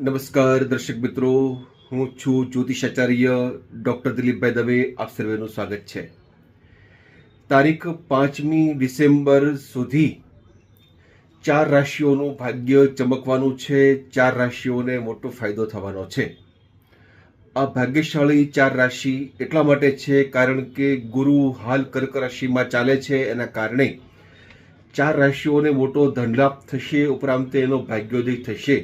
નમસ્કાર દર્શક મિત્રો, હું છું જ્યોતિષાચાર્ય ડૉક્ટર દિલીપભાઈ દવે. આપ સર્વેનું સ્વાગત છે. તારીખ 5મી ડિસેમ્બર સુધી 4 રાશિઓનું ભાગ્ય ચમકવાનું છે. 4 રાશિઓને મોટો ફાયદો થવાનો છે. આ ભાગ્યશાળી 4 રાશિ એટલા માટે છે કારણ કે ગુરુ હાલ કર્ક રાશિમાં ચાલે છે. એના કારણે 4 રાશિઓને મોટો ધનલાભ થશે, ઉપરાંત એનો ભાગ્યોદય થશે.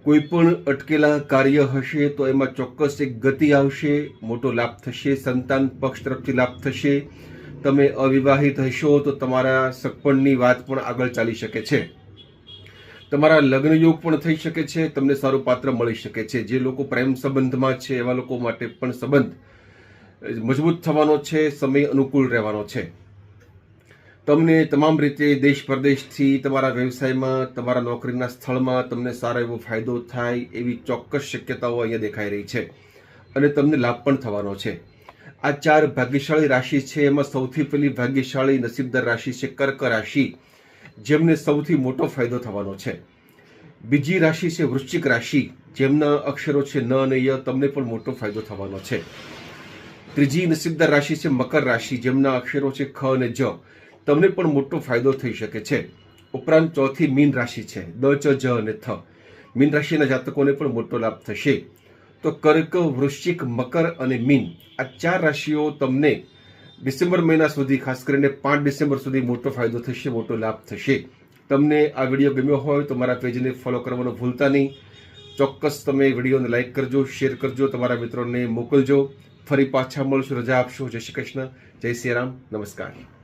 કોઈ પણ અટકેલા કાર્ય હશે તો એમાં ચોક્કસ એક ગતિ આવશે, મોટો લાભ થશે. સંતાન પક્ષ તરફથી લાભ થશે. તમે અવિવાહિત હશો તો તમારા સગપણની વાત પણ આગળ ચાલી શકે છે. તમારા લગ્ન યોગ પણ થઈ શકે છે. તમને સારું પાત્ર મળી શકે છે. જે લોકો પ્રેમ સંબંધમાં છે એવા લોકો માટે પણ સંબંધ મજબૂત થવાનો છે. સમય અનુકૂળ રહેવાનો છે. તમને તમામ રીતે દેશ પરદેશથી તમારા વ્યવસાયમાં, તમારા નોકરીના સ્થળમાં તમને સારો એવો ફાયદો થાય એવી ચોક્કસ શક્યતાઓ અહીંયા દેખાઈ રહી છે અને તમને લાભ પણ થવાનો છે. આ 4 ભાગ્યશાળી રાશિ છે. એમાં સૌથી પહેલી ભાગ્યશાળી નસીબદાર રાશિ છે કર્ક રાશિ, જેમને સૌથી મોટો ફાયદો થવાનો છે. બીજી રાશિ છે વૃશ્ચિક રાશિ, જેમના અક્ષરો છે ન અને ય. તમને પણ મોટો ફાયદો થવાનો છે. ત્રીજી નસીબદાર રાશિ છે મકર રાશિ, જેમના અક્ષરો છે ખ અને જ. તમને પણ મોટો ફાયદો થઈ શકે છે. ઉપરાંત ચોથી મીન રાશિ છે, દ, ચ, જ અને થ. મીન રાશિના જાતકોને પણ મોટો લાભ થશે. તો કર્ક, વૃશ્ચિક, મકર અને મીન, આ 4 રાશિઓ તમને ડિસેમ્બર મહિના સુધી, ખાસ કરીને 5 ડિસેમ્બર સુધી મોટો ફાયદો થશે, મોટો લાભ થશે. તમને આ વિડીયો ગમ્યો હોય તો મારા પેજને ફોલો કરવાનું ભૂલતા નહીં. ચોક્કસ તમે વિડીયોને લાઇક કરજો, શેર કરજો, તમારા મિત્રોને મોકલજો. ફરી પાછા મળશું. રજા આપશો. જય શ્રી કૃષ્ણ, જય શ્રી રામ, નમસ્કાર.